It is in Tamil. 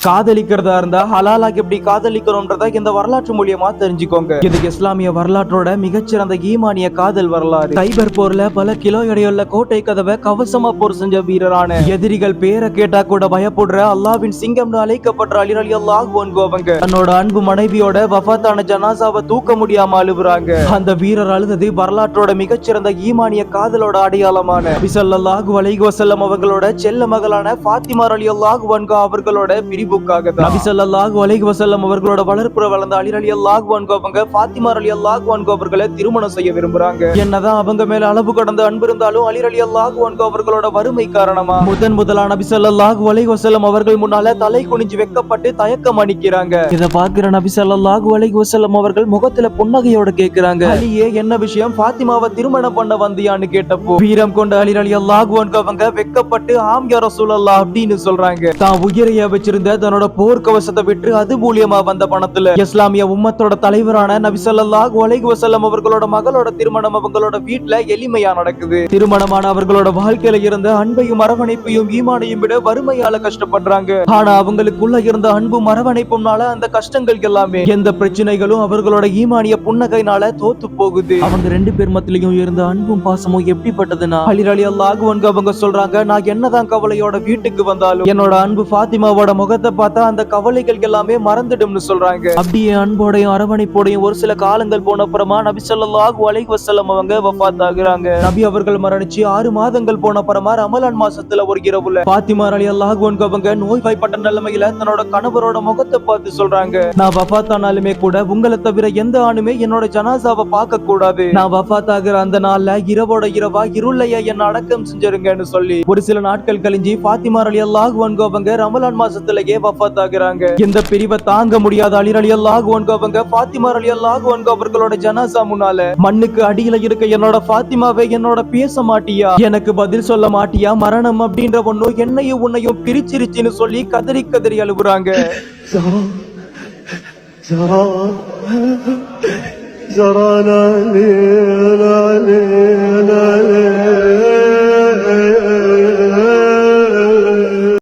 காதலிக்கிறதா இருந்தா ஹலாலாக எப்படி காதலிக்கணும்ன்றத இந்த வரலாற்று மூலியமா தெரிஞ்சுக்கோங்க. இதுக்கு இஸ்லாமிய வரலாற்றோட மிகச்சிறந்த ஈமானிய காதல் வரலாறு. கைபர் போர்ல பல கிலோ எடையுள்ள கோட்டை கதவை கவசமா போர் செஞ்ச வீரரான, எதிரிகள் பேரை கேட்டா கூட பயப்படுற அல்லாவின் சிங்கம்னு அழைக்கப்பட்ட அலி ரலியல்லாஹு அன்ஹு அவங்க தன்னோட அன்பு மனைவியோட வஃபாத்தான ஜனாசாவை தூக்க முடியாம அழுகுறாங்க. அந்த வீரர் அழுதது வரலாற்றோட மிகச்சிறந்த ஈமானிய காதலோட அடையாளமான நபி ஸல்லல்லாஹு அலைஹி வஸல்லம் அவர்களோட செல்ல மகளான ஃபாத்திமா ரலியல்லாஹு அன்ஹா அவர்களோட பிரிவுக்காக தான். நபி ஸல்லல்லாஹு அலைஹி வஸல்லம் அவர்களோட வளர்ப்புற வளர்ந்த அலி ரலியல்லாஹு அன்ஹு அவங்க ஃபாத்திமா ரலியல்லாஹு அன்ஹா அவர்களை திருமணம் செய்ய விரும்புறாங்க. என்னதான் அவங்க மேல அளவு கடந்த அன்பு இருந்தாலும் அலி ரலியல்லாஹு அன்ஹு அவர்களோட வறுமை காரணமா முதலான நபி ஸல்லல்லாஹு அலைஹி வஸல்லம் அவர்கள் முன்னால தலை குனிஞ்சு வெக்கப்பட்டு தயக்கம் அணிக்கிறாங்க. இத பார்க்கிற நபி ஸல்லல்லாஹு அலைஹி வஸல்லம் அவர்கள் முகத்துல புன்னகையோட கேக்குறாங்க, அலியே என்ன விஷயம், ஃபாத்திமாவை திருமணம் பண்ண வந்தியான்னு கேட்டப்போ வீரம் கொண்ட அலி ரலியல்லாஹு அன்ஹு அவங்க வெக்கப்பட்டு ஆம் யா ரசூலல்லாஹ் அப்படின்னு சொல்றாங்க. தான் உயிரைய வச்சிருந்த தன்னோட போர்க்கவசத்தை விட்டு அது மூலியமா வந்த பணத்துல இஸ்லாமிய உம்மத்தோட தலைவரான நபி ஸல்லல்லாஹு அலைஹி வஸல்லம் அவர்களோட மகளோட திருமணம் அவங்களோட வீட்டுல எளிமையா நடக்குது. திருமணமான அவர்களோட வாழ்க்கையில இருந்த அன்பையும் அரவணைப்பையும் ஈமானையும் விட வறுமையால கஷ்டப்படுறாங்க. ஆனா அவங்களுக்குள்ள இருந்த அன்பும் அரவணைப்பும்னால அந்த கஷ்டங்கள் எல்லாமே, எந்த பிரச்சனைகளும் அவர்களோட ஈமானிய புன்னகைனால தோத்து போகுது. அவங்க ரெண்டு பேர் மத்தியிலும் இருந்த அன்பும் பாசமும் எப்படிப்பட்டதுன்னா, அலி ரலியல்லாஹு அன்ஹு அவங்க சொல்றாங்க, நான் என்னதான் கவலையோட வீட்டுக்கு வந்தாலும் என்னோட அன்பு ஃபாத்திமாவோட முகத்தை பார்த்தா அந்த கவலைகள் எல்லாமே மறந்துடும்னு சொல்றாங்க. அப்படியே அன்போடையும் அரவணைப்போடையும் ஒரு சில காலங்கள் போன அப்புறமா நபி ஸல்லல்லாஹு அலைஹி வஸல்லம் அவங்க வஃபாத் ஆகுறாங்க. நபி அவர்கள் மரணிச்சு 6 மாதங்கள் போன அப்புறமா ரமலான் மாசத்துல ஒரு இரவுல ஃபாத்திமா ரலியல்லாஹு அன்ஹா அவங்க நோய்வாய்ப்பட்ட நிலைமையில தன்னோட கணவரோட முகத்தை பார்த்து சொல்றாங்க, நான் வஃபாத் ஆனாலுமே கூட உங்களை தவிர எந்த ஆணுமே என்னோட ஜனாசாவை பார்க்க கூடாது. நான் வஃபாத் ஆகிற அந்த நாள்ல இரவோட இரவா இருளையா என்ன அடக்கம் செஞ்சிருங்கன்னு சொல்லி ஒரு சில நாட்கள் கழிஞ்சு ஃபாத்திமா ரலியல்லாஹு அன்ஹா அவங்க ரமலான் மாசத்திலேயே வஃபாத் ஆகுறாங்க. இந்த பிரிவை தாங்க முடியாத அலி ரலியல்லாஹு அன்ஹு அவங்க ஃபாத்திமா ரலியல்லாஹு அன்ஹா அவர்களோட ஜனாசா முன்னால, மண்ணுக்கு அடியில இருக்க என்னோட ஃபாத்திமாவை என்னோட பேச மாட்டியா, எனக்கு பதில் சொல்ல மாட்டியா, மரணம் அப்படின்ற ஒண்ணு என்னையும் உன்னையும் பிரிச்சிருச்சுன்னு சொல்லி கதறி கதறி அழுகுறாங்க. زرع لا ليل لا ليل